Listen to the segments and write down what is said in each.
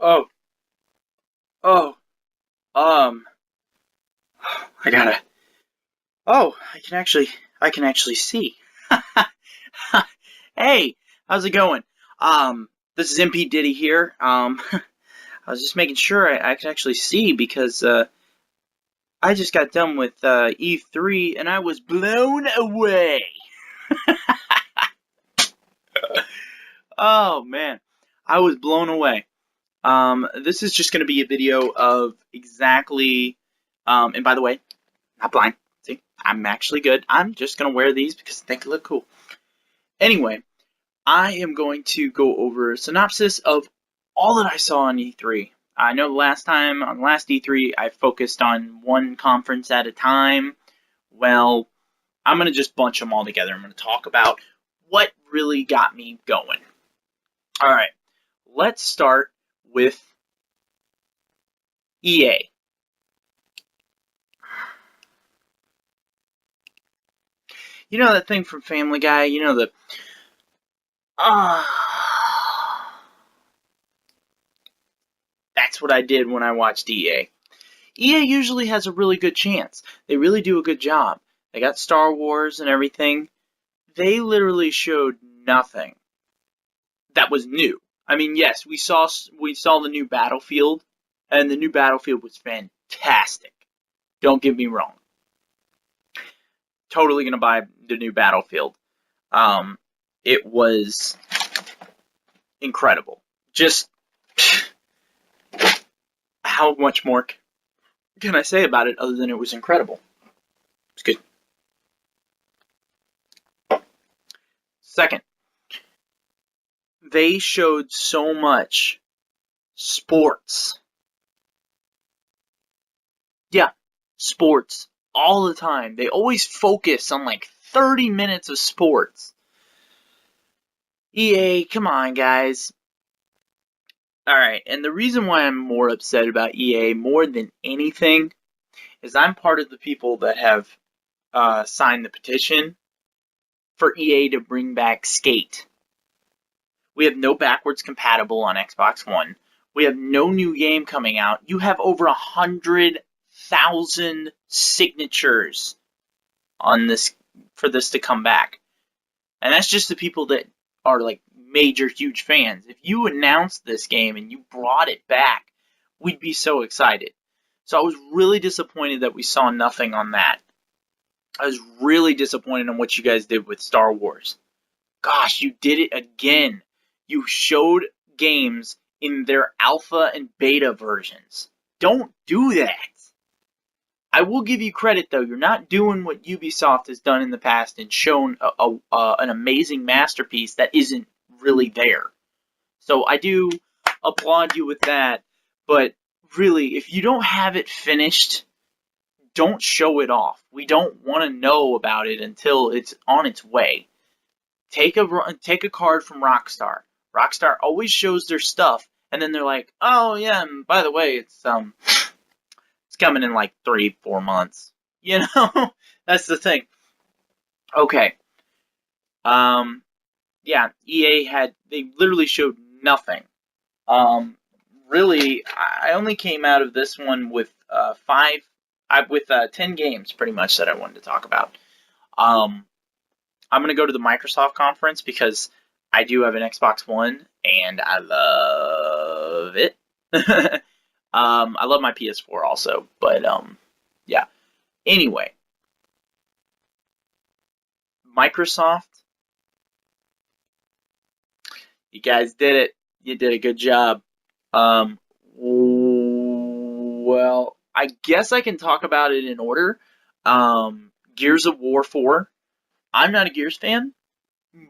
Oh, oh, um, I gotta. Oh, I can actually see. Hey, how's it going? This is MPDiddy here. I was just making sure I can actually see because I just got done with E3 and I was blown away. Oh man, I was blown away. This is just going to be a video of exactly. And by the way, not blind. See, I'm actually good. I'm just going to wear these because I think they look cool. Anyway, I am going to go over a synopsis of all that I saw on E3. I know last time, on last E3, I focused on one conference at a time. Well, I'm going to just bunch them all together. I'm going to talk about what really got me going. All right, let's start with EA. You know that thing from Family Guy? You know the that's what I did when I watched EA. EA usually has a really good chance. They really do a good job. They got Star Wars and everything. They literally showed nothing that was new. I mean, yes, we saw the new Battlefield, and the new Battlefield was fantastic. Don't get me wrong. Totally gonna buy the new Battlefield. It was incredible. Just how much more can I say about it other than it was incredible? It's good. Second, they showed so much sports. Yeah, sports all the time. They always focus on like 30 minutes of sports. EA, come on, guys. Alright, and the reason why I'm more upset about EA more than anything is I'm part of the people that have signed the petition for EA to bring back Skate. We have no backwards compatible on Xbox One. We have no new game coming out. You have over 100,000 signatures on this for this to come back. And that's just the people that are like major, huge fans. If you announced this game and you brought it back, we'd be so excited. So I was really disappointed that we saw nothing on that. I was really disappointed on what you guys did with Star Wars. Gosh, you did it again. You showed games in their alpha and beta versions. Don't do that. I will give you credit, though. You're not doing what Ubisoft has done in the past and shown an amazing masterpiece that isn't really there. So I do applaud you with that. But really, if you don't have it finished, don't show it off. We don't want to know about it until it's on its way. Take a card from Rockstar. Rockstar always shows their stuff, and then they're like, "Oh yeah, and by the way, it's coming in like 3-4 months." You know, that's the thing. Okay. Yeah, they literally showed nothing. Really, I only came out of this one with 10 games pretty much that I wanted to talk about. I'm gonna go to the Microsoft conference because I do have an Xbox One and I love it. I love my PS4 also, but yeah. Anyway, Microsoft, you guys did it. You did a good job. Well, I guess I can talk about it in order. Gears of War 4. I'm not a Gears fan,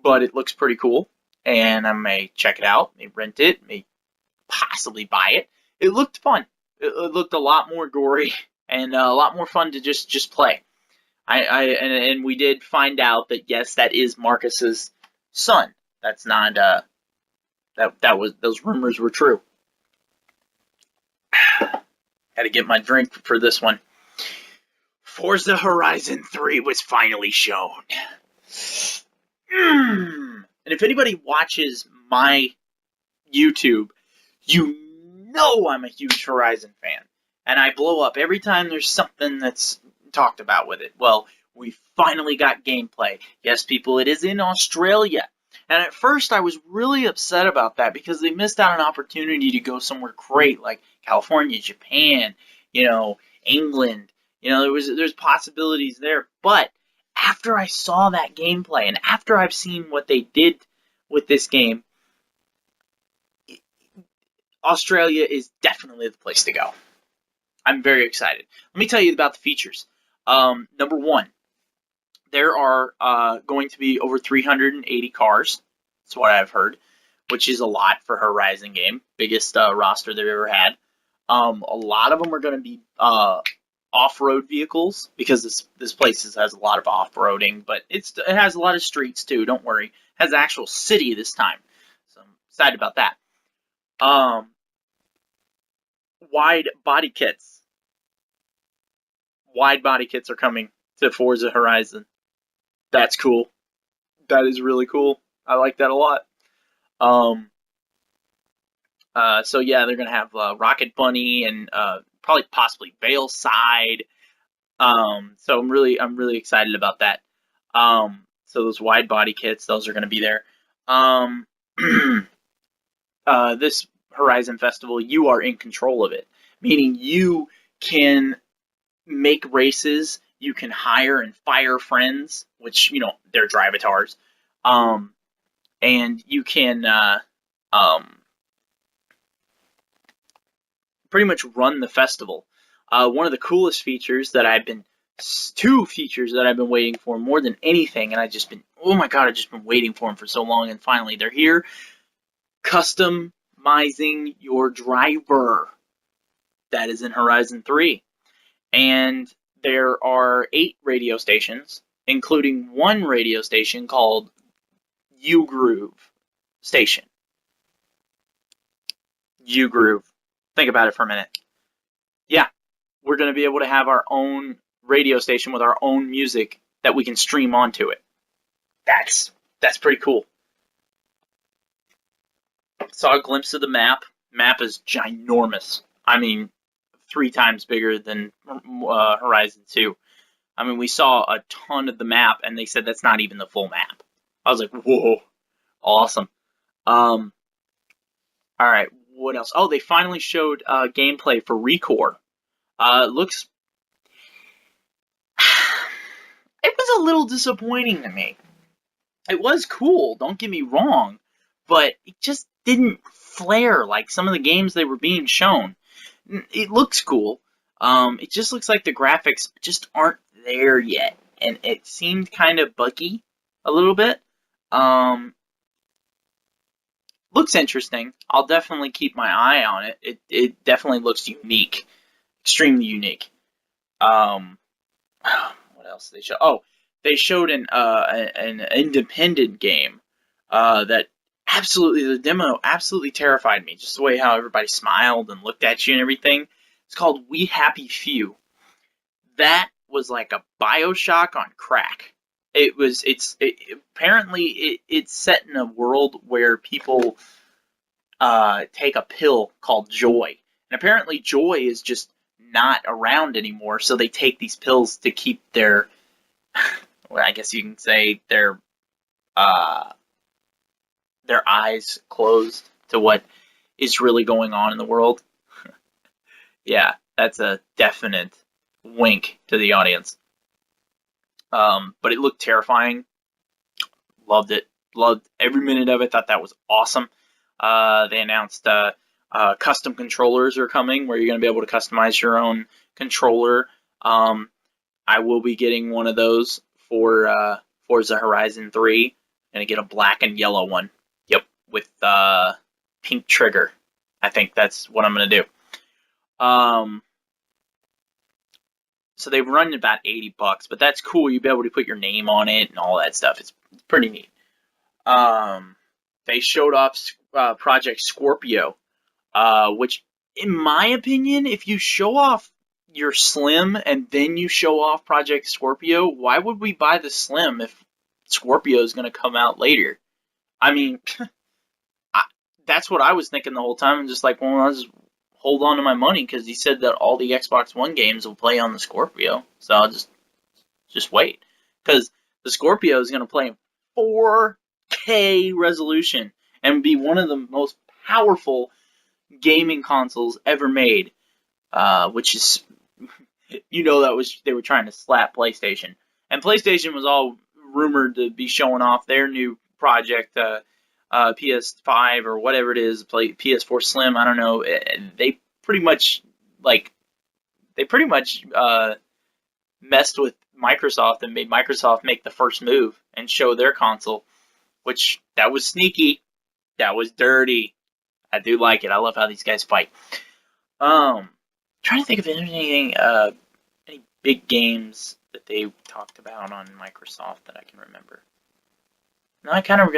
but it looks pretty cool, and I may check it out, may rent it, may possibly buy it. It looked fun. It looked a lot more gory and a lot more fun to just play. And we did find out that yes, that is Marcus's son. That's not those rumors were true. Had to get my drink for this one. Forza Horizon 3 was finally shown. And if anybody watches my YouTube, you know I'm a huge Horizon fan, and I blow up every time there's something that's talked about with it. Well, we finally got gameplay. Yes, people, it is in Australia. And at first I was really upset about that because they missed out on an opportunity to go somewhere great like California, Japan, England. There's possibilities there. But after I saw that gameplay and after I've seen what they did with this game, Australia is definitely the place to go. I'm very excited. Let me tell you about the features. Number one, there are going to be over 380 cars. That's what I've heard, which is a lot for a Horizon game. Biggest roster they've ever had. A lot of them are going to be off-road vehicles because this place has a lot of off-roading, but it has a lot of streets too. Don't worry, it has an actual city this time, so I'm excited about that. Wide body kits. Wide body kits are coming to Forza Horizon. That's cool. That is really cool. I like that a lot. So yeah, they're gonna have Rocket Bunny and probably possibly Veilside. So I'm really excited about that. So those wide body kits, those are gonna be there. This Horizon Festival, you are in control of it, meaning you can make races, you can hire and fire friends, which they're drivatars, and you can pretty much run the festival. One of the coolest features that two features that I've been waiting for more than anything, and I've just been waiting for them for so long, and finally they're here. Customizing your driver. That is in Horizon 3. And there are 8 radio stations, including one radio station called U-Groove Station. U-Groove. Think about it for a minute. Yeah, we're going to be able to have our own radio station with our own music that we can stream onto it. That's pretty cool. Saw a glimpse of the map. Map is ginormous. I mean, 3 times bigger than Horizon 2. I mean, we saw a ton of the map, and they said that's not even the full map. I was like, whoa, awesome. All right, what else? Oh, they finally showed gameplay for Recore. It was a little disappointing to me. It was cool, don't get me wrong, but it just didn't flare like some of the games they were being shown. It looks cool. It just looks like the graphics just aren't there yet, and it seemed kind of buggy a little bit. Looks interesting. I'll definitely keep my eye on it. It definitely looks unique, extremely unique. What else did they show? Oh, they showed an independent game that the demo absolutely terrified me. Just the way how everybody smiled and looked at you and everything. It's called We Happy Few. That was like a BioShock on crack. Apparently it's set in a world where people take a pill called joy, and apparently joy is just not around anymore. So they take these pills to keep their, well, I guess you can say their eyes closed to what is really going on in the world. Yeah, that's a definite wink to the audience. But it looked terrifying. Loved it. Loved every minute of it. Thought that was awesome. They announced custom controllers are coming, where you're going to be able to customize your own controller. I will be getting one of those for Forza Horizon 3. Gonna get a black and yellow one. Yep, with pink trigger. I think that's what I'm gonna do. So they've run about $80, but that's cool. You'll be able to put your name on it and all that stuff. It's pretty neat. They showed off Project Scorpio, which, in my opinion, if you show off your Slim and then you show off Project Scorpio, why would we buy the Slim if Scorpio is going to come out later? I mean, that's what I was thinking the whole time. I'm just like, well, hold on to my money because he said that all the Xbox One games will play on the Scorpio. So I'll just wait, because the Scorpio is going to play in 4K resolution and be one of the most powerful gaming consoles ever made. Which is, they were trying to slap PlayStation, and PlayStation was all rumored to be showing off their new project, PS5 or whatever it is, PS4 Slim. I don't know. They pretty much messed with Microsoft and made Microsoft make the first move and show their console, which that was sneaky, that was dirty. I do like it. I love how these guys fight. Trying to think of anything, any big games that they talked about on Microsoft that I can remember. No, I kind of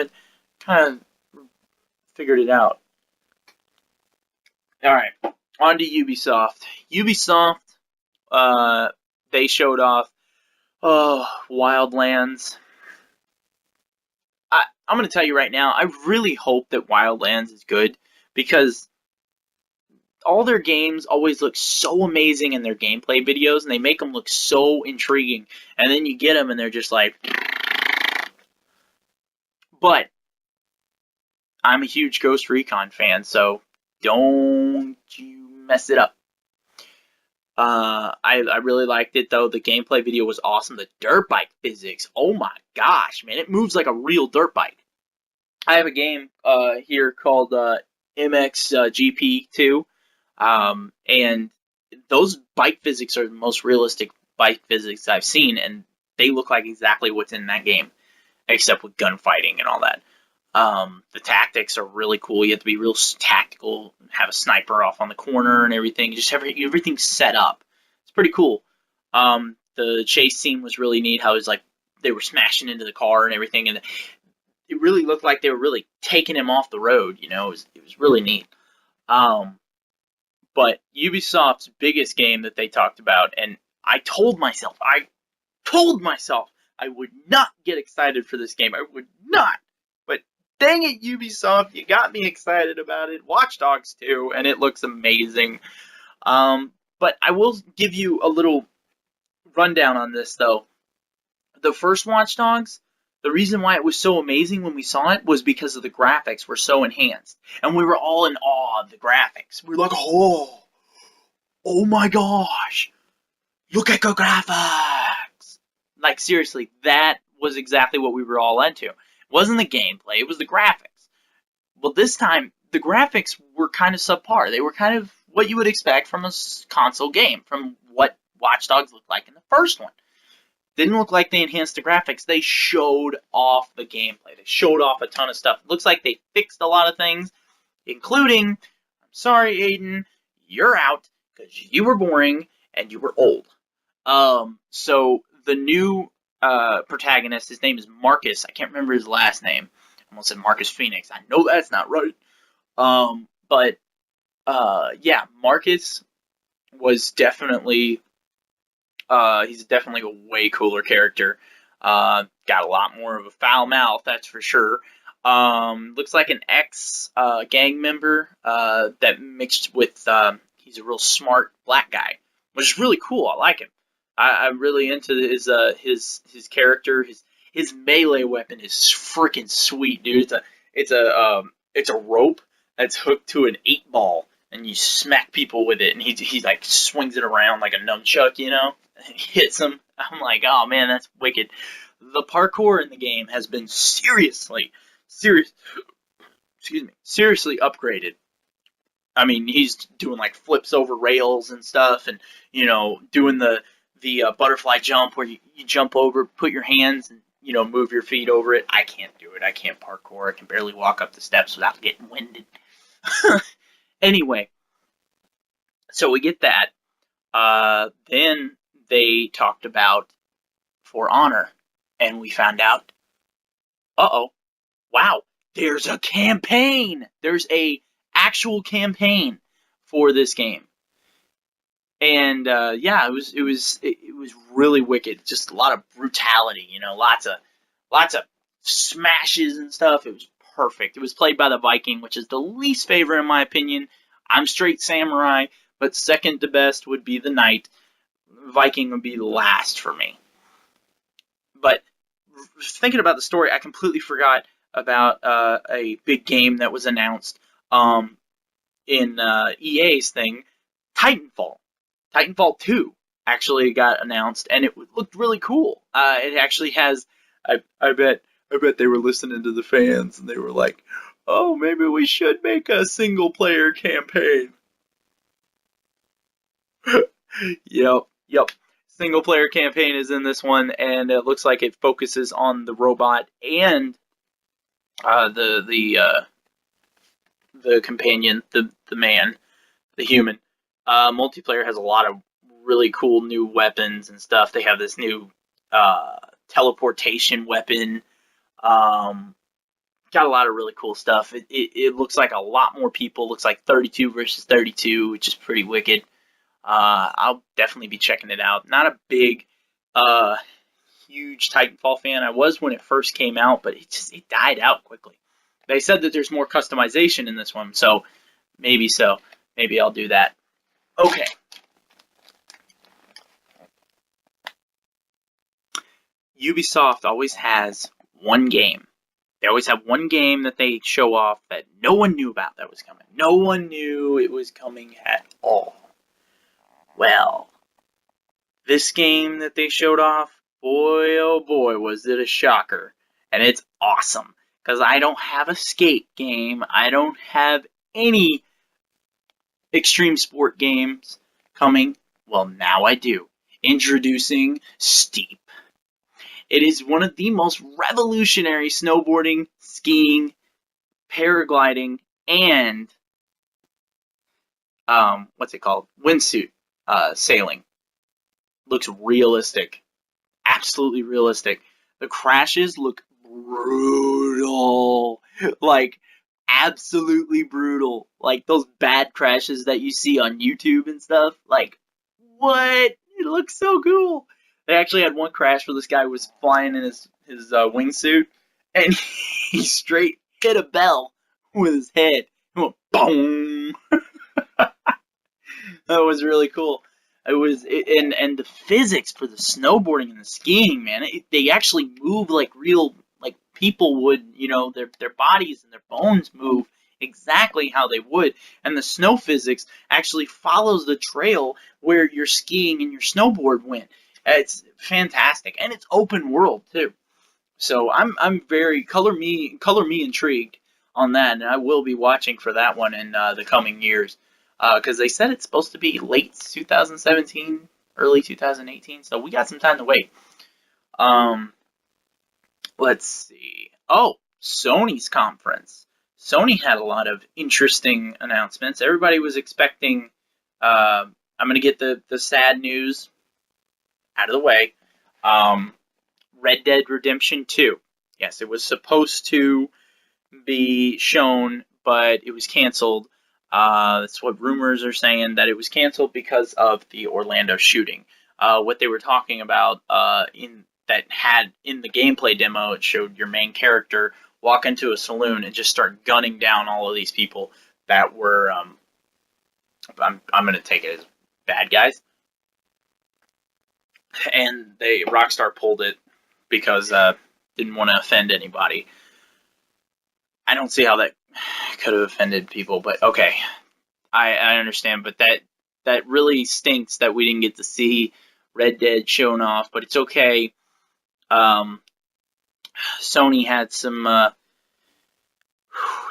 figured it out. All right, on to Ubisoft. Ubisoft, they showed off Wildlands. I'm going to tell you right now, I really hope that Wildlands is good, because all their games always look so amazing in their gameplay videos, and they make them look so intriguing, and then you get them and they're just like... But I'm a huge Ghost Recon fan, so don't you mess it up. I really liked it, though. The gameplay video was awesome. The dirt bike physics, oh my gosh, man, it moves like a real dirt bike. I have a game here called MXGP2, and those bike physics are the most realistic bike physics I've seen, and they look like exactly what's in that game, except with gunfighting and all that. The tactics are really cool. You have to be real tactical, have a sniper off on the corner and everything. Just have everything set up. It's pretty cool. The chase scene was really neat. How it was like they were smashing into the car and everything, and it really looked like they were really taking him off the road. It was really neat. But Ubisoft's biggest game that they talked about, and I told myself I would not get excited for this game. I would not. But dang it, Ubisoft, you got me excited about it. Watch Dogs 2, and it looks amazing. But I will give you a little rundown on this, though. The first Watch Dogs, the reason why it was so amazing when we saw it was because of the graphics were so enhanced. And we were all in awe of the graphics. We were like, oh my gosh, look at the graphics. Like, seriously, that was exactly what we were all into. It wasn't the gameplay, it was the graphics. Well, this time, the graphics were kind of subpar. They were kind of what you would expect from a console game, from what Watch Dogs looked like in the first one. Didn't look like they enhanced the graphics. They showed off the gameplay. They showed off a ton of stuff. It looks like they fixed a lot of things, including, I'm sorry, Aiden, you're out because you were boring and you were old. So the new protagonist, his name is Marcus. I can't remember his last name. I almost said Marcus Phoenix. I know that's not right. Yeah, Marcus was definitely... he's definitely a way cooler character. Got a lot more of a foul mouth, that's for sure. Looks like an ex-gang member that mixed with... he's a real smart black guy, which is really cool. I like him. I'm really into his character. His melee weapon is freaking sweet, dude. It's a rope that's hooked to an 8-ball, and you smack people with it, and he like swings it around like a nunchuck, and hits them. I'm like, oh man, that's wicked. The parkour in the game has been seriously upgraded. I mean, he's doing like flips over rails and stuff, and doing the butterfly jump where you jump over, put your hands, and move your feet over it. I can't do it. I can't parkour. I can barely walk up the steps without getting winded. Anyway, so we get that. Then they talked about For Honor, and we found out, wow, there's a campaign. There's a actual campaign for this game. And yeah, it was really wicked. Just a lot of brutality, lots of smashes and stuff. It was perfect. It was played by the Viking, which is the least favorite in my opinion. I'm straight samurai, but second to best would be the knight. Viking would be last for me. But thinking about the story, I completely forgot about a big game that was announced in EA's thing, Titanfall. Titanfall 2 actually got announced, and it looked really cool. It actually has, I bet they were listening to the fans, and they were like, oh, maybe we should make a single-player campaign. Yep. Single-player campaign is in this one, and it looks like it focuses on the robot and the companion, the man, the human. Multiplayer has a lot of really cool new weapons and stuff. They have this new teleportation weapon. Got a lot of really cool stuff. It looks like a lot more people. Looks like 32 versus 32, which is pretty wicked. I'll definitely be checking it out. Not a big, huge Titanfall fan. I was when it first came out, but it died out quickly. They said that there's more customization in this one, so. Maybe I'll do that. Okay. Ubisoft always has one game. They always have one game that they show off that no one knew about that was coming. No one knew it was coming at all. Well, this game that they showed off, boy oh boy, was it a shocker. And it's awesome. Because I don't have a skate game. I don't have any extreme sport games coming. Well, now I do. Introducing Steep. It is one of the most revolutionary snowboarding, skiing, paragliding, and what's it called? Windsuit sailing. Looks realistic. Absolutely realistic. The crashes look brutal. Like, absolutely brutal. Like, those bad crashes that you see on YouTube and stuff. Like, what? It looks so cool. They actually had one crash where this guy was flying in his wingsuit, and he straight hit a bell with his head. It went boom. That was really cool. And the physics for the snowboarding and the skiing, man, they actually move like real, like people would, their bodies and their bones move exactly how they would. And the snow physics actually follows the trail where your skiing and your snowboard went. It's fantastic, and it's open world too. So I'm very color me intrigued on that, and I will be watching for that one in the coming years. Because they said it's supposed to be late 2017, early 2018, so we got some time to wait. Let's see. Oh, Sony's conference. Sony had a lot of interesting announcements. Everybody was expecting. I'm going to get the sad news out of the way. Red Dead Redemption 2. Yes, it was supposed to be shown, but it was canceled. That's what rumors are saying, that it was canceled because of the Orlando shooting. What they were talking about in the gameplay demo, it showed your main character walk into a saloon and just start gunning down all of these people that were, I'm going to take it as bad guys. And Rockstar pulled it because didn't want to offend anybody. I don't see how that could have offended people, but okay, I understand. But that really stinks that we didn't get to see Red Dead shown off. But it's okay. Sony had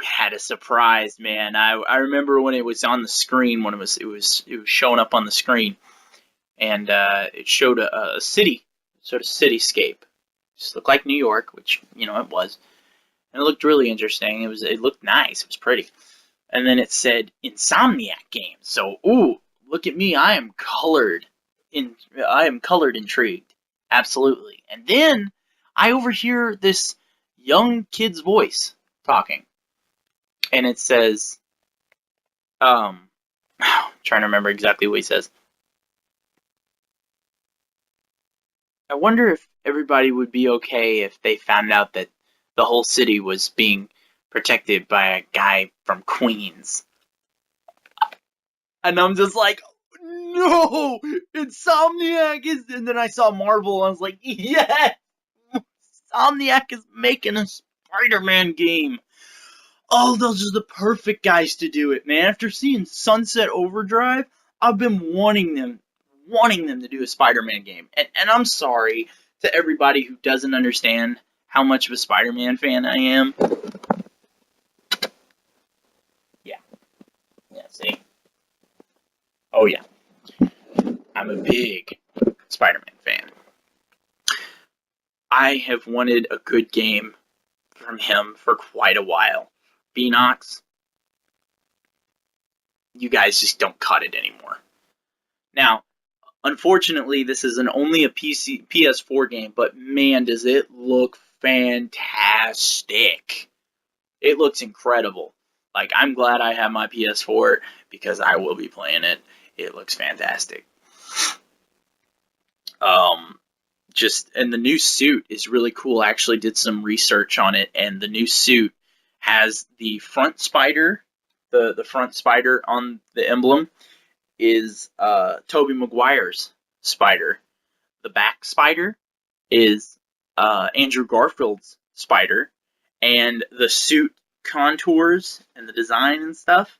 had a surprise, man. I remember when it was on the screen, when it was showing up on the screen, and it showed a city, sort of cityscape. Just looked like New York, which it was. And it looked really interesting. It looked nice. It was pretty. And then it said Insomniac Games. So, ooh, look at me. I am colored intrigued. Absolutely. And then I overhear this young kid's voice talking. And it says, I'm trying to remember exactly what he says. I wonder if everybody would be okay if they found out that the whole city was being protected by a guy from Queens. And I'm just like, no, Insomniac is. And then I saw Marvel, and I was like, yes, Insomniac is making a Spider-Man game. Oh, those are the perfect guys to do it, man. After seeing Sunset Overdrive, I've been wanting them to do a Spider-Man game. And I'm sorry to everybody who doesn't understand how much of a Spider-Man fan I am. Yeah. Yeah, see? Oh, yeah. I'm a big Spider-Man fan. I have wanted a good game from him for quite a while. Beanox, you guys just don't cut it anymore. Now, unfortunately, this is only a PS4 game, but man, does it look fantastic. It looks incredible. Like, I'm glad I have my PS4 because I will be playing it. It looks fantastic. And the new suit is really cool. I actually did some research on it, and the new suit has the front spider, the front spider on the emblem is Tobey Maguire's spider. The back spider is Andrew Garfield's spider, and the suit contours and the design and stuff,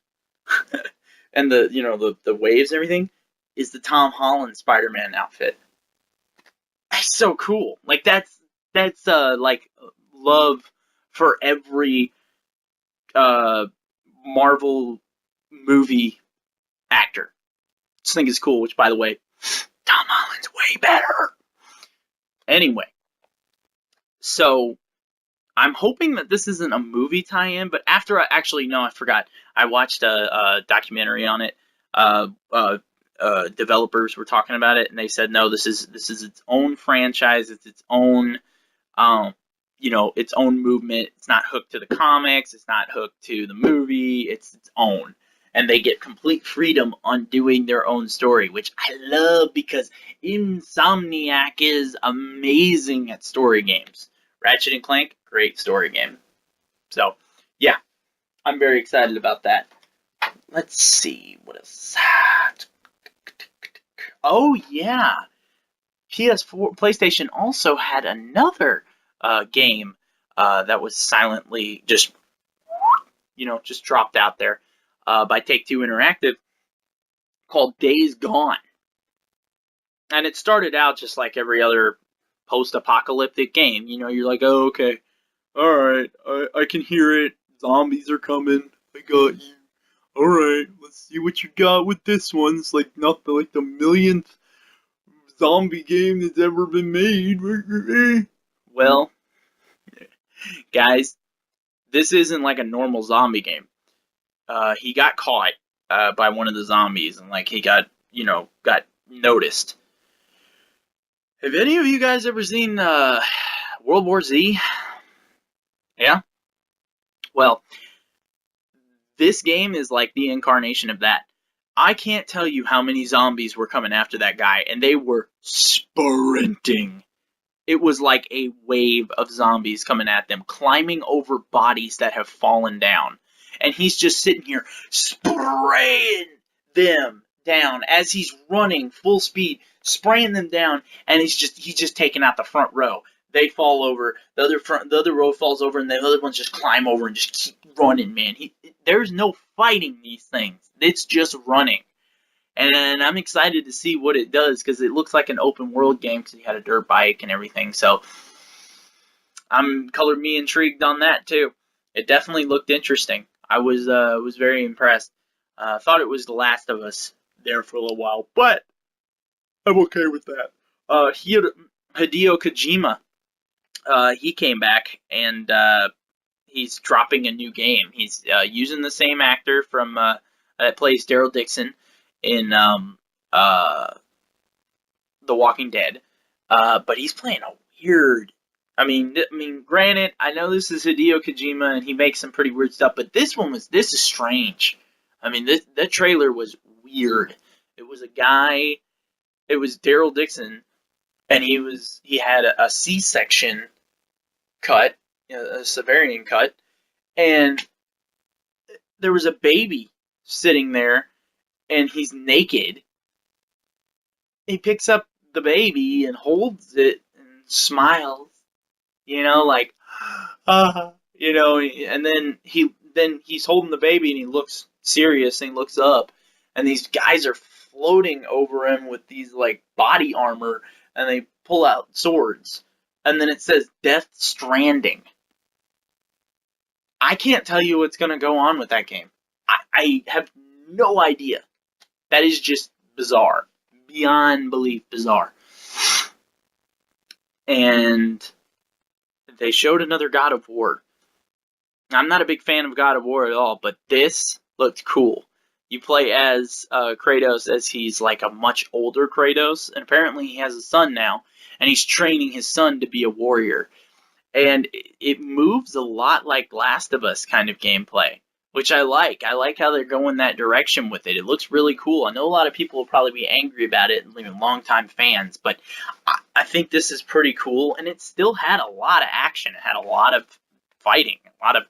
and the waves and everything is the Tom Holland Spider-Man outfit. That's so cool. Like that's like love for every Marvel movie actor. This thing is cool. Which, by the way, Tom Holland's way better. Anyway, so I'm hoping that this isn't a movie tie-in, but after I forgot. I watched a documentary on it. Developers were talking about it, and they said no, this is its own franchise. It's its own, its own movement. It's not hooked to the comics. It's not hooked to the movie. It's its own, and they get complete freedom on doing their own story, which I love because Insomniac is amazing at story games. Ratchet and Clank, great story game. So, yeah, I'm very excited about that. Let's see, what else? Oh, yeah. PlayStation also had another game that was silently just dropped out there by Take-Two Interactive called Days Gone. And it started out just like every other post-apocalyptic game. You're like, oh, okay, alright, I can hear it. Zombies are coming. I got you. Alright, let's see what you got with this one. It's like not the millionth zombie game that's ever been made. Well, guys, this isn't like a normal zombie game. He got caught by one of the zombies, and like he got noticed. Have any of you guys ever seen World War Z? Yeah? Well, this game is like the incarnation of that. I can't tell you how many zombies were coming after that guy, and they were sprinting. It was like a wave of zombies coming at them, climbing over bodies that have fallen down. And he's just sitting here spraying them down as he's running full speed, spraying them down, and he's just taking out the front row. They fall over, the other row falls over, and the other ones just climb over and just keep running, man. There's no fighting these things. It's just running. And I'm excited to see what it does because it looks like an open world game because he had a dirt bike and everything. So colored me intrigued on that too. It definitely looked interesting. I was very impressed. Thought it was The Last of Us there for a little while, but I'm okay with that. Hideo Kojima, he came back and he's dropping a new game. He's using the same actor from that plays Daryl Dixon in The Walking Dead, but he's playing a weird. I mean, granted, I know this is Hideo Kojima and he makes some pretty weird stuff, but this is strange. I mean, that trailer was weird. It was a guy. It was Daryl Dixon, and he had a C-section cut, a cesarean cut, and there was a baby sitting there, and he's naked. He picks up the baby and holds it and smiles, like, and then he's holding the baby and he looks serious and he looks up, and these guys are floating over him with these like body armor, and they pull out swords, and then it says Death Stranding. I can't tell you what's going to go on with that game. I have no idea. That is just bizarre. Beyond belief bizarre. And they showed another God of War. I'm not a big fan of God of War at all, but this looked cool. You play as Kratos as he's like a much older Kratos, and apparently he has a son now, and he's training his son to be a warrior. And it moves a lot like Last of Us kind of gameplay, which I like. I like how they're going that direction with it. It looks really cool. I know a lot of people will probably be angry about it, even longtime fans, but I think this is pretty cool, and it still had a lot of action. It had a lot of fighting, a lot of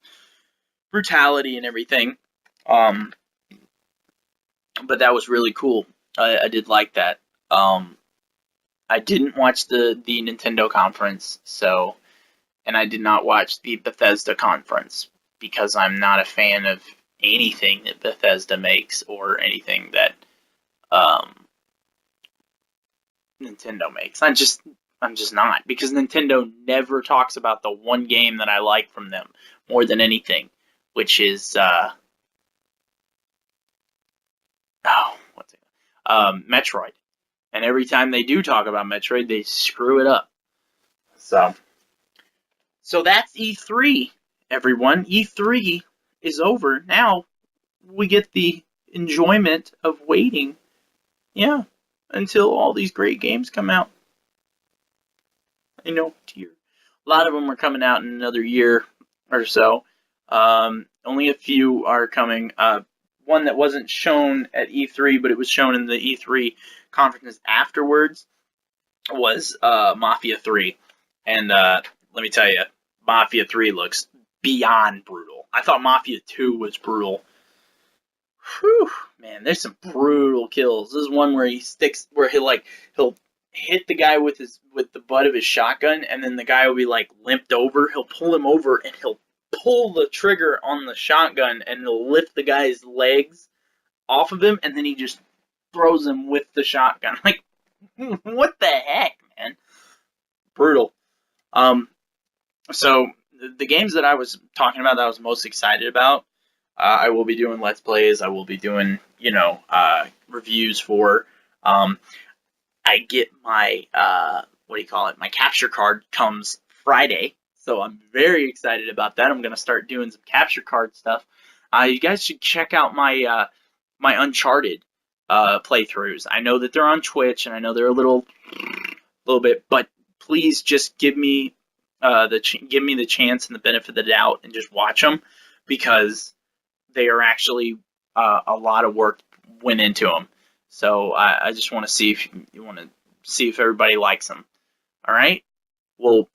brutality and everything. But that was really cool. I did like that. I didn't watch the Nintendo conference, and I did not watch the Bethesda conference because I'm not a fan of anything that Bethesda makes or anything that Nintendo makes. I'm just not, because Nintendo never talks about the one game that I like from them more than anything, which is Metroid. And every time they do talk about Metroid, they screw it up. So that's E3, everyone. E3 is over. Now we get the enjoyment of waiting, until all these great games come out. A lot of them are coming out in another year or so. Only a few are coming. One that wasn't shown at E3, but it was shown in the E3 conferences afterwards, was Mafia 3. And let me tell you, Mafia 3 looks beyond brutal. I thought Mafia 2 was brutal. Whew, man, there's some brutal kills. This is one where he'll hit the guy with the butt of his shotgun, and then the guy will be like limped over. He'll pull him over, and he'll pull the trigger on the shotgun, and he'll lift the guy's legs off of him, and then he just throws him with the shotgun. Like, what the heck, man? Brutal. So the games that I was talking about that I was most excited about, I will be doing Let's Plays. I will be doing, reviews for. I get my, my capture card comes Friday, so I'm very excited about that. I'm going to start doing some capture card stuff. You guys should check out my Uncharted playthroughs. I know that they're on Twitch, and I know they're a little bit, but please just give me the chance and the benefit of the doubt and just watch them, because they are actually a lot of work went into them. So I just want to see if everybody likes them. All right. Well,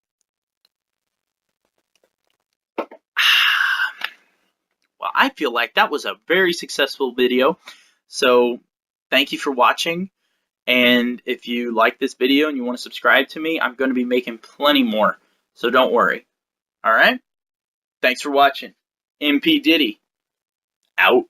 I feel like that was a very successful video. So thank you for watching. And if you like this video and you want to subscribe to me, I'm going to be making plenty more. So don't worry. All right. Thanks for watching. MPDiddy out.